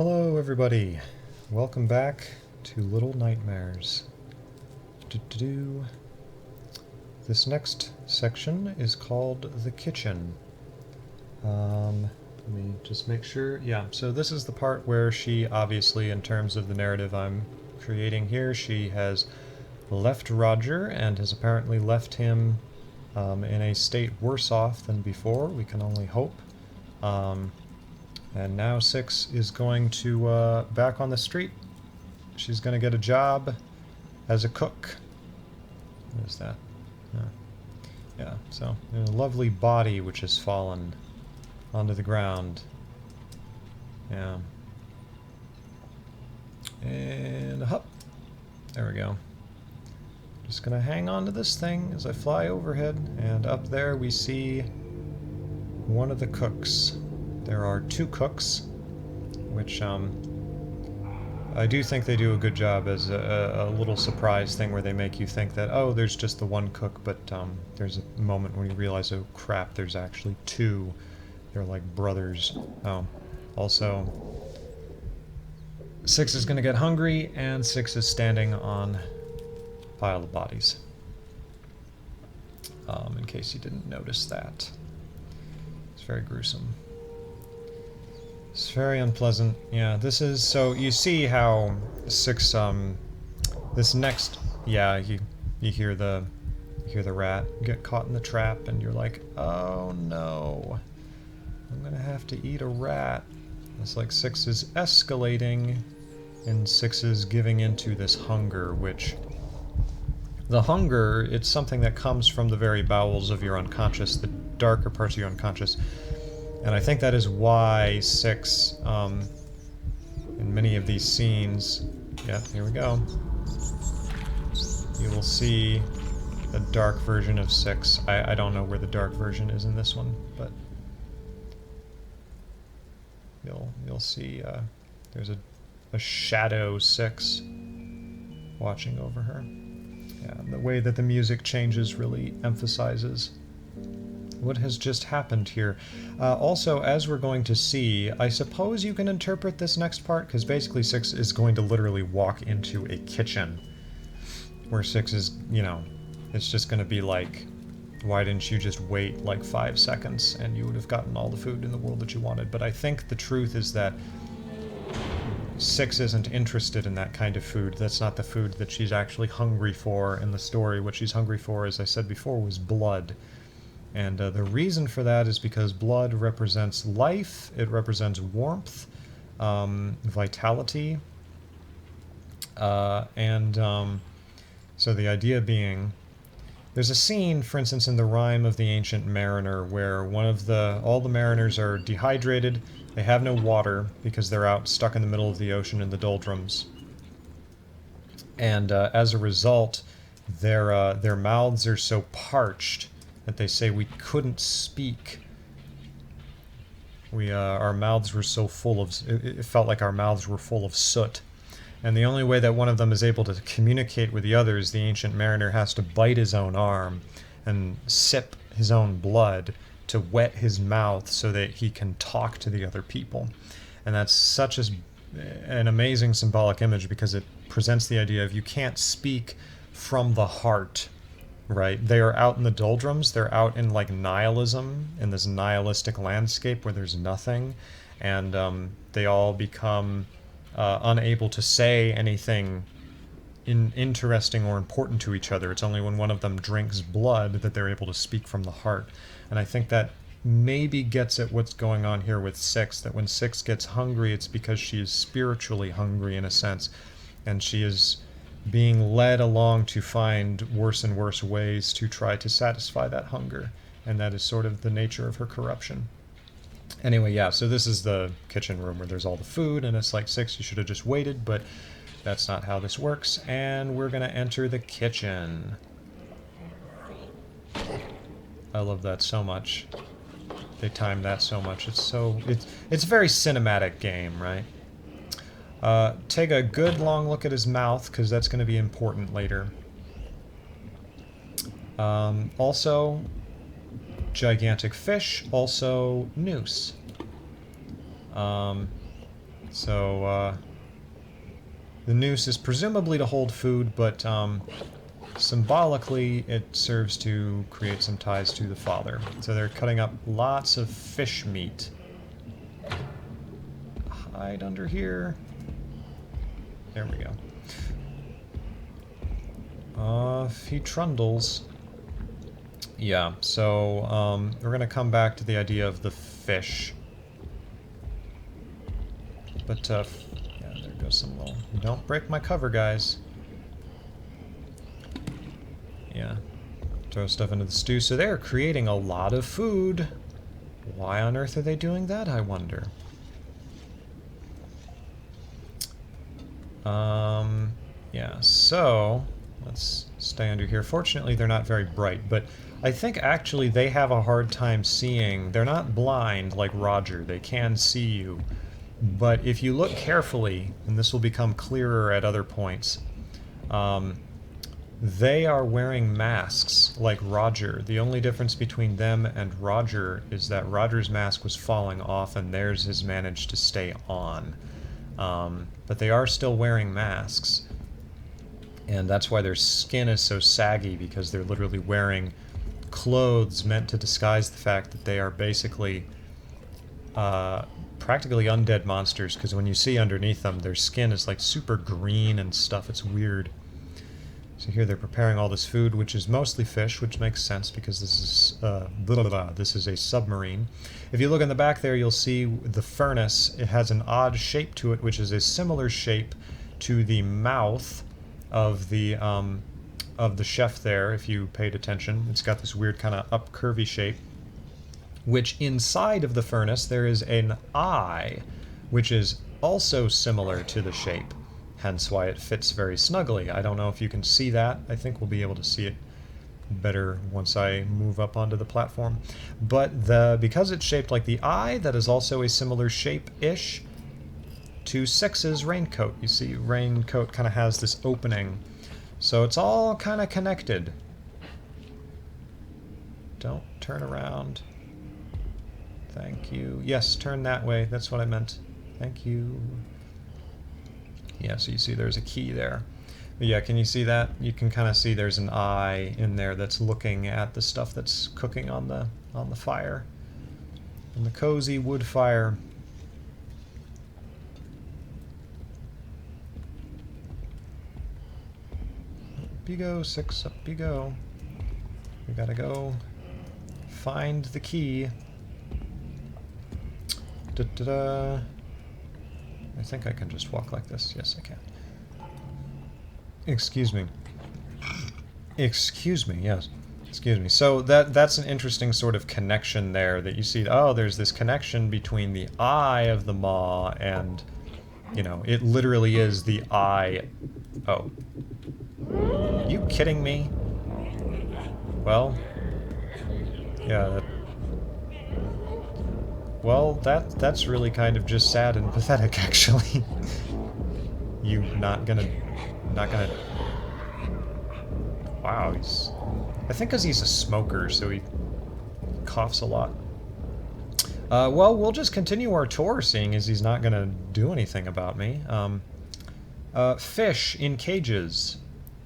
Hello everybody, welcome back to Little Nightmares. This next section is called The Kitchen. Let me just make sure, yeah, so this is the part where she obviously, in terms of the narrative I'm creating here, she has left Roger and has apparently left him in a state worse off than before, we can only hope. And now Six is going to, back on the street. She's going to get a job as a cook. What is that? Yeah, so a lovely body which has fallen onto the ground. Yeah. And hop. There we go. Just going to hang on to this thing as I fly overhead. And up there we see one of the cooks. There are two cooks, which I do think they do a good job as a little surprise thing where they make you think that, oh, there's just the one cook, but there's a moment when you realize, oh crap, there's actually two. They're like brothers. Oh, also, Six is going to get hungry, and Six is standing on a pile of bodies. In case you didn't notice that. It's very gruesome. It's very unpleasant. Yeah, this is, so you see how Six, this next, yeah, you hear the rat get caught in the trap, and you're like, oh no, I'm gonna have to eat a rat. It's like Six is escalating, and Six is giving into this hunger, which, the hunger, it's something that comes from the very bowels of your unconscious, the darker parts of your unconscious. And I think that is why Six, in many of these scenes, yeah, here we go, you will see a dark version of Six. I don't know where the dark version is in this one, but you'll see there's a shadow Six watching over her. Yeah, and the way that the music changes really emphasizes what has just happened here. Also, as we're going to see, I suppose you can interpret this next part, because basically Six is going to literally walk into a kitchen, where Six is, you know, it's just going to be like, why didn't you just wait like 5 seconds and you would have gotten all the food in the world that you wanted? But I think the truth is that Six isn't interested in that kind of food. That's not the food that she's actually hungry for in the story. What she's hungry for, as I said before, was blood. And the reason for that is because blood represents life, it represents warmth, vitality, so the idea being, there's a scene, for instance, in the Rime of the Ancient Mariner, where all the mariners are dehydrated, they have no water because they're out stuck in the middle of the ocean in the doldrums. And as a result, their mouths are so parched that they say we couldn't speak. Our mouths were so full of, it felt like our mouths were full of soot. And the only way that one of them is able to communicate with the others, the Ancient Mariner has to bite his own arm and sip his own blood to wet his mouth so that he can talk to the other people. And that's such an amazing symbolic image, because it presents the idea of you can't speak from the heart. Right, they are out in the doldrums, they're out in like nihilism, in this nihilistic landscape where there's nothing, and they all become unable to say anything interesting or important to each other. It's only when one of them drinks blood that they're able to speak from the heart. And I think that maybe gets at what's going on here with Six, that when Six gets hungry, it's because she is spiritually hungry in a sense, and she is being led along to find worse and worse ways to try to satisfy that hunger. And that is sort of the nature of her corruption. Anyway, yeah, so this is the kitchen room where there's all the food, and it's like, Six, you should have just waited, but that's not how this works. And we're going to enter the kitchen. I love that so much. They timed that so much. It's a very cinematic game, right? Take a good long look at his mouth, because that's going to be important later. Also, gigantic fish, also noose. So, the noose is presumably to hold food, but symbolically it serves to create some ties to the father. So they're cutting up lots of fish meat. Hide under here. There we go. If he trundles. Yeah, so we're going to come back to the idea of the fish. But, yeah, there goes some little... Don't break my cover, guys. Yeah. Throw stuff into the stew. So they're creating a lot of food. Why on earth are they doing that, I wonder? Yeah, so... Let's stay under here. Fortunately, they're not very bright, but I think actually they have a hard time seeing. They're not blind like Roger. They can see you. But if you look carefully, and this will become clearer at other points, they are wearing masks like Roger. The only difference between them and Roger is that Roger's mask was falling off and theirs has managed to stay on. But they are still wearing masks. And that's why their skin is so saggy, because they're literally wearing clothes meant to disguise the fact that they are basically practically undead monsters, because when you see underneath them, their skin is like super green and stuff. It's weird. So here they're preparing all this food, which is mostly fish, which makes sense because this is this is a submarine. If you look in the back there, you'll see the furnace. It has an odd shape to it, which is a similar shape to the mouth of the chef there. If you paid attention, it's got this weird kind of up curvy shape, which inside of the furnace there is an eye, which is also similar to the shape, hence why it fits very snugly. I don't know if you can see that. I think we'll be able to see it better once I move up onto the platform. But because it's shaped like the eye, that is also a similar shape-ish to Six's raincoat. You see, raincoat kind of has this opening, so it's all kind of connected. Don't turn around. Thank you. Yes, turn that way. That's what I meant. Thank you. Yeah, so you see there's a key there. But yeah, can you see that? You can kind of see there's an eye in there that's looking at the stuff that's cooking on the fire. On the cozy wood fire. Up you go, Six, up you go. We gotta go find the key. Da-da-da. I think I can just walk like this. Yes, I can. Excuse me. Excuse me, yes. Excuse me. So that's an interesting sort of connection there that you see. Oh, there's this connection between the eye of the maw and, you know, it literally is the eye. Oh. Are you kidding me? Well, yeah, well, that's really kind of just sad and pathetic, actually. You not gonna... Wow, I think because he's a smoker, so he coughs a lot. Well, we'll just continue our tour, seeing as he's not gonna do anything about me. Fish in cages.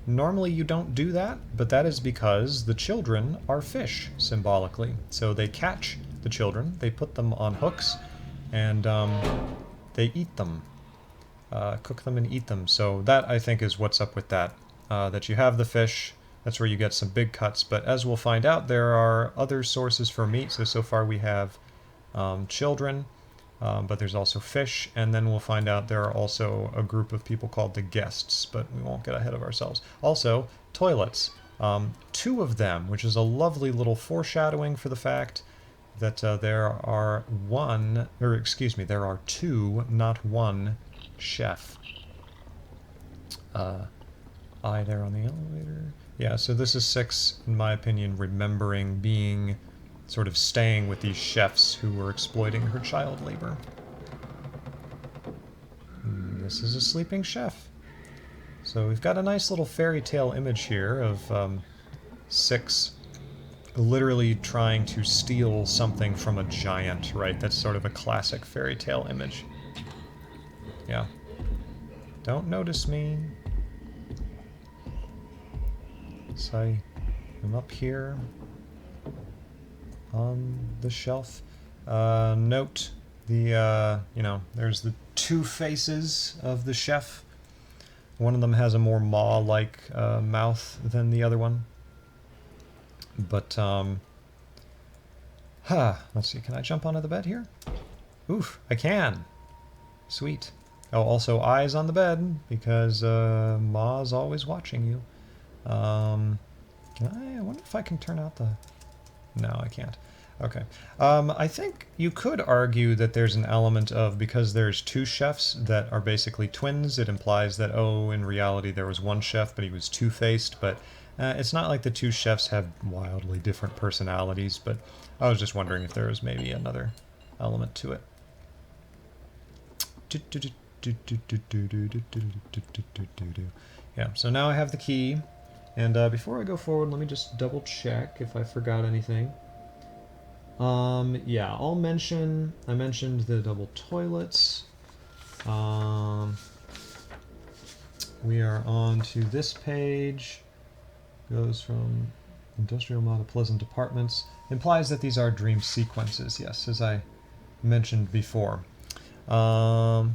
Normally you don't do that, but that is because the children are fish, symbolically. So they catch the children, they put them on hooks, and they eat them. Cook them and eat them. So that, I think, is what's up with that. That you have the fish, that's where you get some big cuts, but as we'll find out, there are other sources for meat. So far we have children, but there's also fish, and then we'll find out there are also a group of people called the guests, but we won't get ahead of ourselves. Also, toilets. 2 of them, which is a lovely little foreshadowing for the fact that there are there are 2, not 1 chef. Eye there on the elevator. Yeah, so this is Six, in my opinion, remembering being, sort of staying with these chefs who were exploiting her child labor. This is a sleeping chef. So we've got a nice little fairy tale image here of Six literally trying to steal something from a giant, right? That's sort of a classic fairy tale image. Yeah. Don't notice me. So I'm up here on the shelf. Note the, you know, there's the two faces of the chef. One of them has a more maw-like mouth than the other one. But, let's see, can I jump onto the bed here? Oof, I can. Sweet. Oh, also eyes on the bed, because Ma's always watching you. I wonder if I can turn out the... No, I can't. Okay. I think you could argue that there's an element of, because there's two chefs that are basically twins, it implies that, oh, in reality there was one chef, but he was two-faced, but it's not like the two chefs have wildly different personalities, but I was just wondering if there was maybe another element to it. Yeah, so now I have the key, and before I go forward, let me just double check if I forgot anything. Yeah, I mentioned the double toilets. We are on to this page. Goes from industrial model pleasant apartments. Implies that these are dream sequences, yes, as I mentioned before. Let's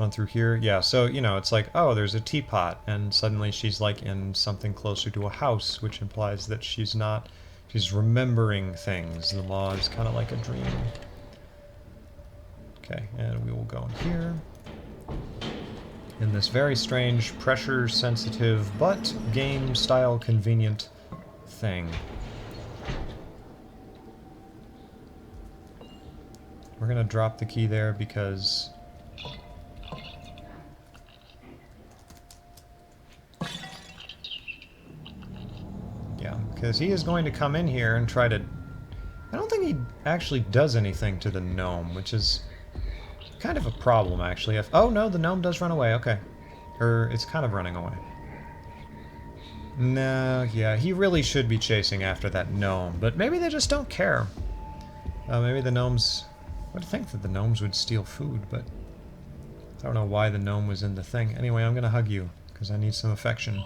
run through here. Yeah, so, you know, it's like, oh, there's a teapot, and suddenly she's like in something closer to a house, which implies that she's remembering things. The law is kind of like a dream. Okay, and we will go in here. In this very strange, pressure-sensitive, but game-style convenient thing. We're gonna drop the key there because... Yeah, because he is going to come in here and try to... I don't think he actually does anything to the gnome, which is kind of a problem, actually. Oh, no, the gnome does run away, okay. Or, it's kind of running away. No, yeah, he really should be chasing after that gnome, but maybe they just don't care. Maybe the gnomes... I would think that the gnomes would steal food, but I don't know why the gnome was in the thing. Anyway, I'm gonna hug you, because I need some affection.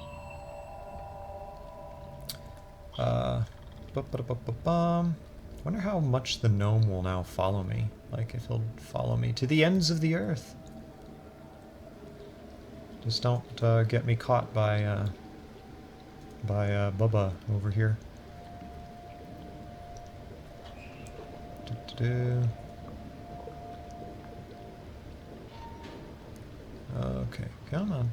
Wonder how much the gnome will now follow me. Like, if he'll follow me to the ends of the earth. Just don't get me caught by Bubba over here. Okay, come on.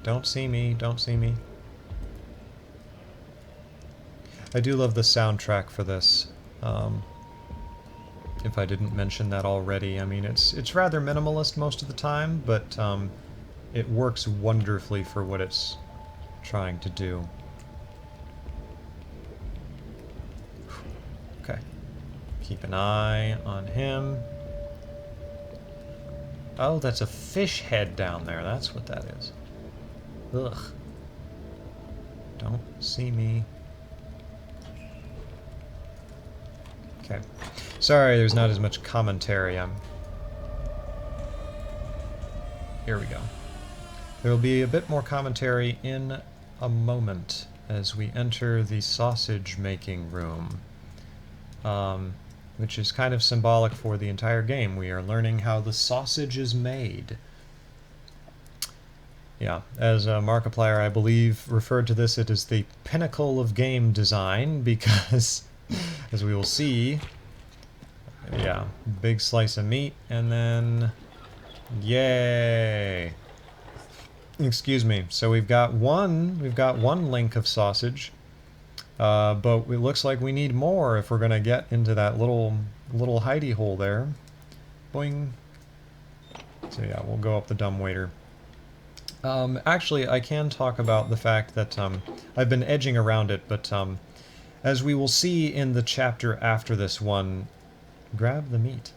Don't see me, don't see me. I do love the soundtrack for this. If I didn't mention that already, I mean, it's rather minimalist most of the time, but it works wonderfully for what it's trying to do. Okay. Keep an eye on him. Oh, that's a fish head down there. That's what that is. Ugh. Don't see me. Okay. Sorry, there's not as much commentary. Here we go. There will be a bit more commentary in a moment as we enter the sausage-making room, which is kind of symbolic for the entire game. We are learning how the sausage is made. Yeah, as Markiplier, I believe, referred to this, it is the pinnacle of game design, because, as we will see, yeah, big slice of meat, and then, yay! Excuse me. So we've got one link of sausage, but it looks like we need more if we're gonna get into that little hidey hole there. Boing. So yeah, we'll go up the dumbwaiter. Actually, I can talk about the fact that I've been edging around it, but as we will see in the chapter after this one, grab the meat.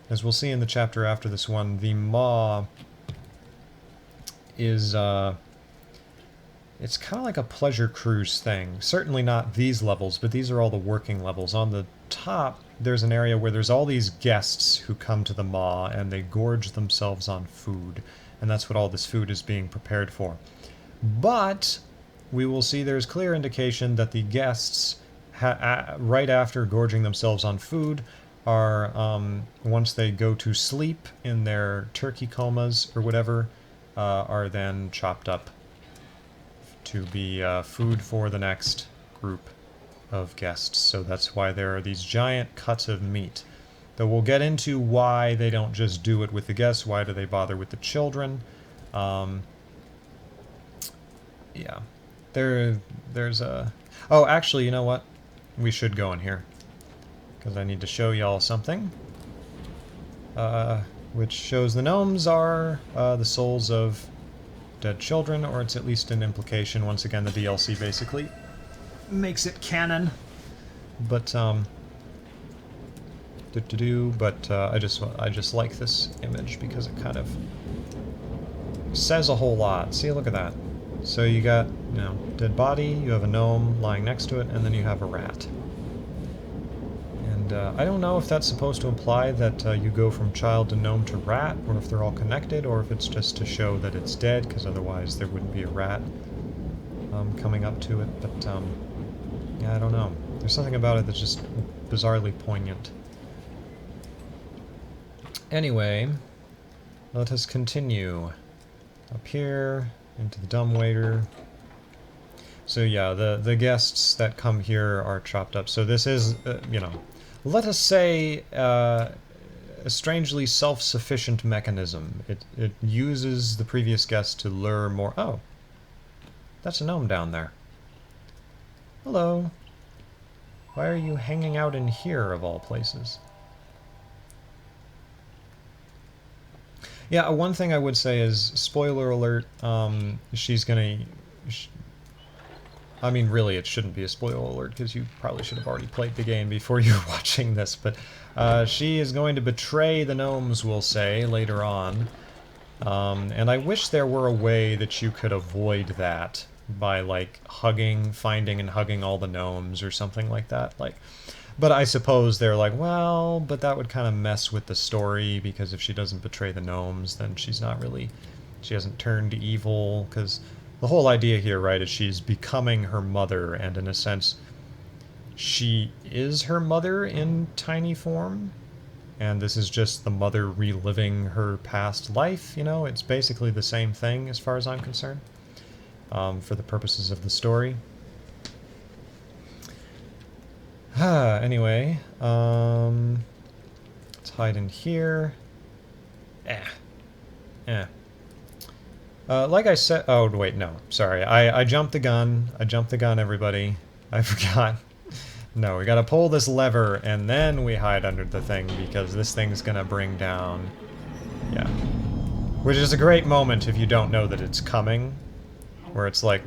As we'll see in the chapter after this one, the maw is, it's kind of like a pleasure cruise thing. Certainly not these levels, but these are all the working levels. On the top, there's an area where there's all these guests who come to the maw and they gorge themselves on food, and that's what all this food is being prepared for. But we will see there's clear indication that the guests, right after gorging themselves on food, are, once they go to sleep in their turkey comas or whatever, are then chopped up to be food for the next group of guests. So that's why there are these giant cuts of meat. Though we'll get into why they don't just do it with the guests. Why do they bother with the children? Yeah. There's a... Oh, actually, you know what? We should go in here, because I need to show y'all something. Which shows the gnomes are the souls of dead children, or it's at least an implication. Once again, the DLC basically makes it canon. But I just like this image because it kind of says a whole lot. See, look at that. So you got, you know, dead body, you have a gnome lying next to it, and then you have a rat. And I don't know if that's supposed to imply that you go from child to gnome to rat, or if they're all connected, or if it's just to show that it's dead, because otherwise there wouldn't be a rat coming up to it. But yeah, I don't know. There's something about it that's just bizarrely poignant. Anyway, let us continue. Up here, into the dumbwaiter. So yeah, the guests that come here are chopped up. So this is, you know, let us say, a strangely self-sufficient mechanism. It uses the previous guest to lure more... Oh, that's a gnome down there. Hello. Why are you hanging out in here, of all places? Yeah, one thing I would say is, spoiler alert, she's gonna... I mean, really, it shouldn't be a spoiler alert, because you probably should have already played the game before you were watching this, but she is going to betray the gnomes, we'll say, later on. And I wish there were a way that you could avoid that by, like, finding and hugging all the gnomes or something like that. Like, but I suppose they're like, well, but that would kind of mess with the story, because if she doesn't betray the gnomes, then she hasn't turned evil, because the whole idea here, right, is she's becoming her mother, and in a sense, she is her mother in tiny form, and this is just the mother reliving her past life, you know? It's basically the same thing, as far as I'm concerned, for the purposes of the story. Anyway, let's hide in here. Like I said... Oh, wait, no. Sorry. I jumped the gun. Everybody. I forgot. No, we gotta pull this lever, and then we hide under the thing, because this thing's gonna bring down... Yeah. Which is a great moment if you don't know that it's coming. Where it's like...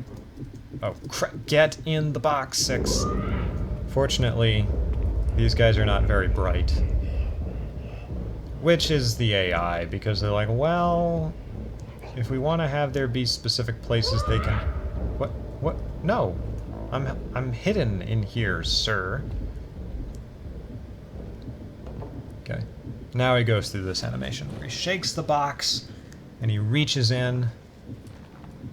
Oh, crap. Get in the box, 6. Fortunately, these guys are not very bright. Which is the AI, because they're like, well... If we want to have there be specific places they can... What? No! I'm hidden in here, sir. Okay. Now he goes through this animation where he shakes the box, and he reaches in,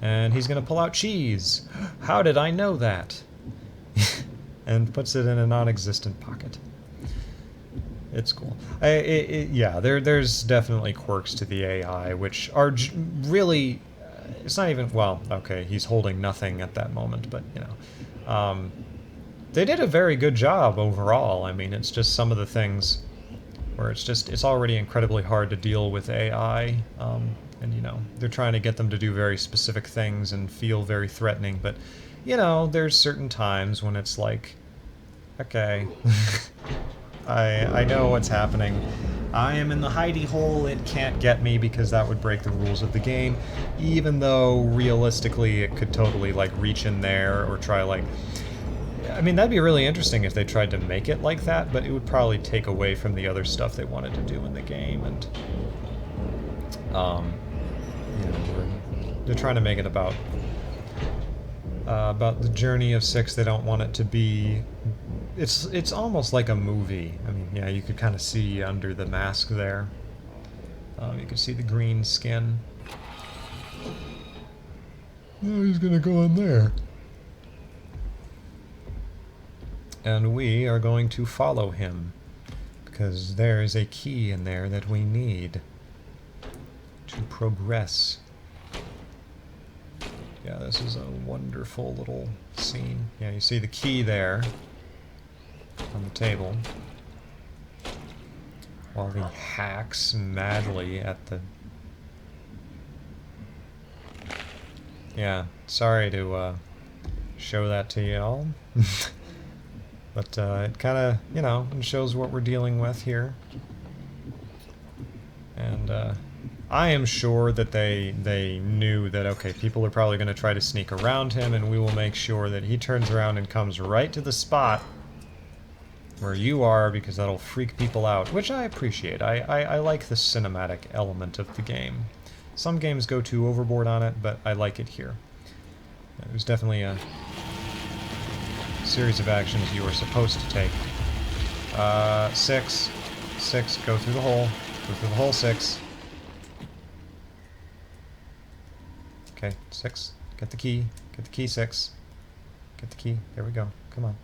and he's gonna pull out cheese. How did I know that? And puts it in a non-existent pocket. It's cool. Yeah, there's definitely quirks to the AI, which are really... It's not even... Well, okay, he's holding nothing at that moment, but, you know. They did a very good job overall. I mean, it's just some of the things where it's already incredibly hard to deal with AI. And, you know, they're trying to get them to do very specific things and feel very threatening, but, you know, there's certain times when it's like, okay... I know what's happening. I am in the hidey hole, it can't get me, because that would break the rules of the game, even though realistically it could totally, like, reach in there or try, like... I mean, that'd be really interesting if they tried to make it like that, but it would probably take away from the other stuff they wanted to do in the game, and... you know, they're trying to make it about the journey of 6. They don't want it to be It's almost like a movie. I mean, yeah, you could kind of see under the mask there. You can see the green skin. Oh, he's gonna go in there. And we are going to follow him, because there is a key in there that we need to progress. Yeah, this is a wonderful little scene. Yeah, you see the key there on the table, while he hacks madly at the... Yeah, sorry to show that to y'all. But it kind of, you know, shows what we're dealing with here. And I am sure that they knew that, okay, people are probably going to try to sneak around him, and we will make sure that he turns around and comes right to the spot where you are, because that'll freak people out, which I appreciate. I like the cinematic element of the game. Some games go too overboard on it, but I like it here. It was definitely a series of actions you were supposed to take. 6, go through the hole. Go through the hole, 6. Okay, 6. Get the key. Get the key, 6. Get the key. There we go. Come on.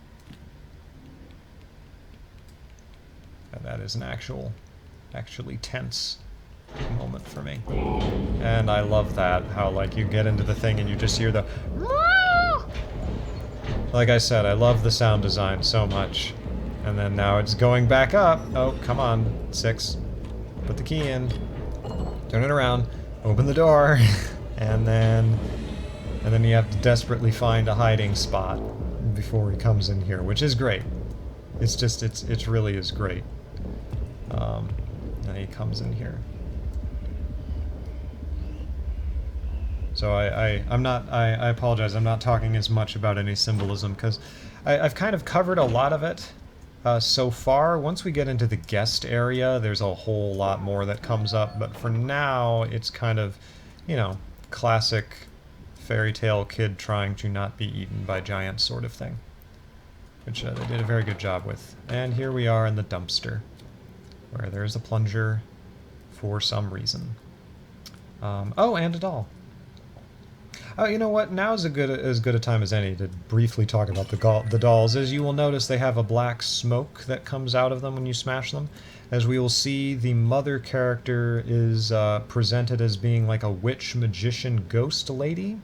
And that is an actually tense moment for me. And I love that, how like you get into the thing and you just hear the... Like I said, I love the sound design so much. And then now it's going back up. Oh, come on, 6. Put the key in. Turn it around. Open the door. and then you have to desperately find a hiding spot before he comes in here, which is great. It's just, it really is great. And he comes in here. So I apologize, I'm not talking as much about any symbolism, because I've kind of covered a lot of it so far. Once we get into the guest area, there's a whole lot more that comes up, but for now, it's kind of, you know, classic fairy tale kid trying to not be eaten by giants sort of thing, which they did a very good job with. And here we are in the dumpster, where there's a plunger for some reason. Oh, and a doll. Oh, you know what? Now is as good a time as any to briefly talk about the dolls. As you will notice, they have a black smoke that comes out of them when you smash them. As we will see, the mother character is presented as being like a witch, magician, ghost lady.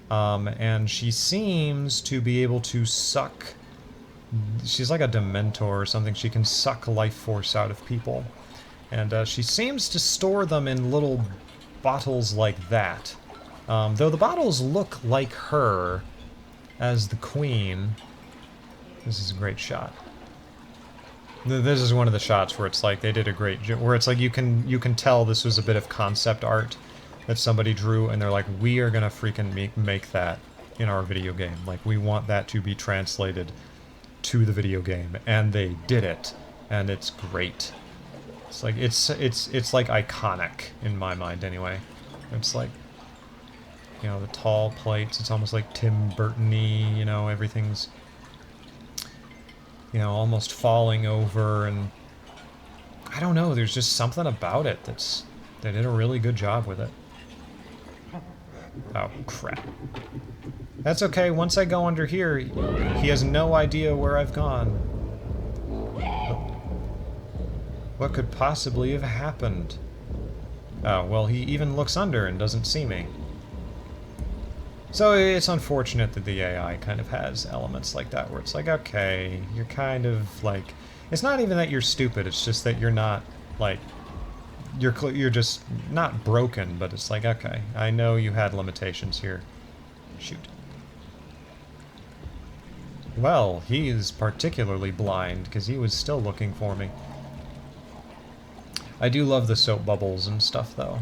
And she seems to be able to suck... She's like a dementor or something. She can suck life force out of people. And she seems to store them in little bottles like that. Though the bottles look like her as the queen. This is a great shot. This is one of the shots where it's like they did a great job, where it's like you can tell this was a bit of concept art that somebody drew, and they're like, we are gonna freaking make that in our video game. Like, we want that to be translated to the video game, and they did it, and it's great. It's like it's like iconic in my mind anyway. It's like, you know, the tall plates, it's almost like Tim Burton-y, you know, everything's, you know, almost falling over, and I don't know, there's just something about it they did a really good job with it. Oh, crap. That's okay, once I go under here, he has no idea where I've gone. What could possibly have happened? Oh, well, he even looks under and doesn't see me. So it's unfortunate that the AI kind of has elements like that, where it's like, okay, you're kind of like... It's not even that you're stupid, it's just that you're not, like... You're just not broken, but it's like, okay, I know you had limitations here. Shoot. Well, he is particularly blind, because he was still looking for me. I do love the soap bubbles and stuff, though.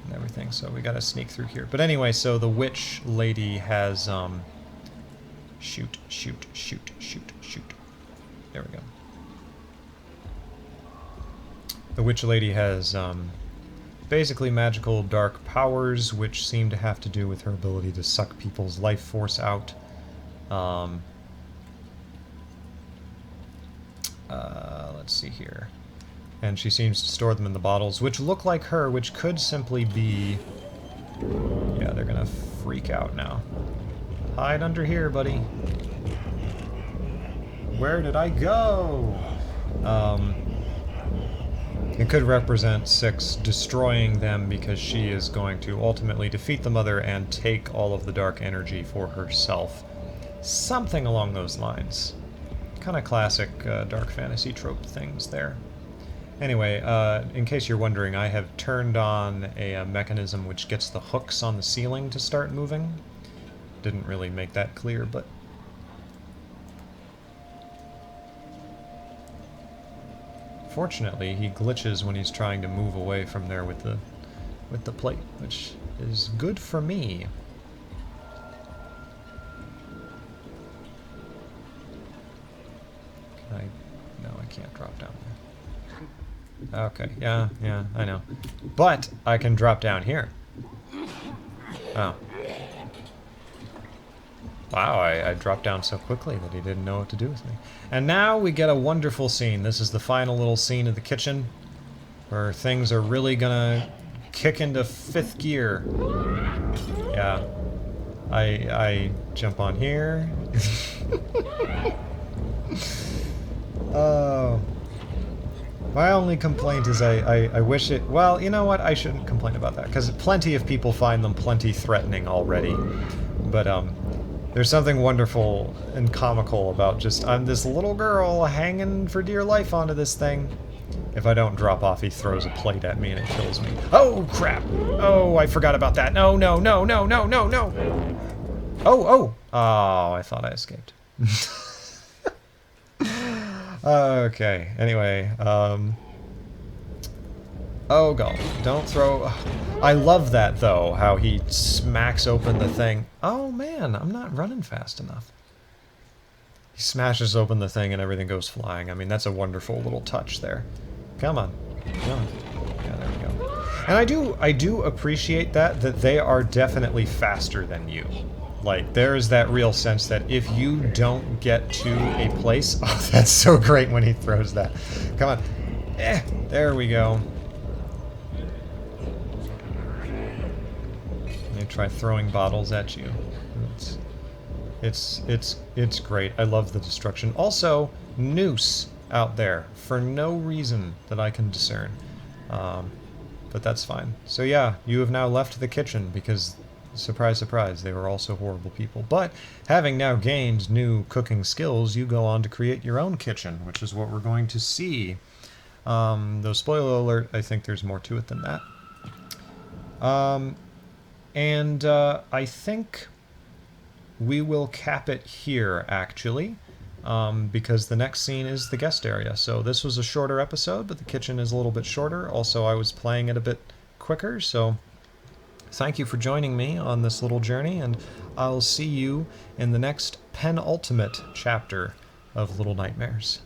And everything, so we gotta sneak through here. But anyway, so the witch lady has, shoot. There we go. The witch lady has, basically magical dark powers, which seem to have to do with her ability to suck people's life force out. Let's see here. And she seems to store them in the bottles, which look like her, which could simply be... Yeah, they're gonna freak out now. Hide under here, buddy. Where did I go? It could represent Syx destroying them because she is going to ultimately defeat the Mother and take all of the dark energy for herself. Something along those lines. Kind of classic dark fantasy trope things there. Anyway, in case you're wondering, I have turned on a mechanism which gets the hooks on the ceiling to start moving. Didn't really make that clear, but... Fortunately, he glitches when he's trying to move away from there with the plate, which is good for me. Can I... No, I can't drop down there. Okay, yeah, I know. But I can drop down here. Oh. Wow, I dropped down so quickly that he didn't know what to do with me. And now we get a wonderful scene. This is the final little scene of the kitchen, where things are really gonna kick into 5th gear. Yeah. I jump on here. Oh. My only complaint is I wish it... Well, you know what? I shouldn't complain about that, because plenty of people find them plenty threatening already. But, there's something wonderful and comical about just, I'm this little girl hanging for dear life onto this thing. If I don't drop off, he throws a plate at me and it kills me. Oh, crap! Oh, I forgot about that. No, no, no, no, no, no, no! Oh, I thought I escaped. Okay, anyway, oh, God. Don't throw... I love that, though, how he smacks open the thing. Oh, man, I'm not running fast enough. He smashes open the thing and everything goes flying. I mean, that's a wonderful little touch there. Come on. Come on. Yeah, there we go. And I do appreciate that they are definitely faster than you. Like, there is that real sense that if you don't get to a place... Oh, that's so great when he throws that. Come on. There we go. They try throwing bottles at you. It's great. I love the destruction. Also, noose out there for no reason that I can discern. But that's fine. So yeah, you have now left the kitchen because, surprise, surprise, they were also horrible people. But having now gained new cooking skills, you go on to create your own kitchen, which is what we're going to see. Though, spoiler alert, I think there's more to it than that. I think we will cap it here, actually, because the next scene is the guest area. So this was a shorter episode, but the kitchen is a little bit shorter. Also, I was playing it a bit quicker, so thank you for joining me on this little journey, and I'll see you in the next penultimate chapter of Little Nightmares.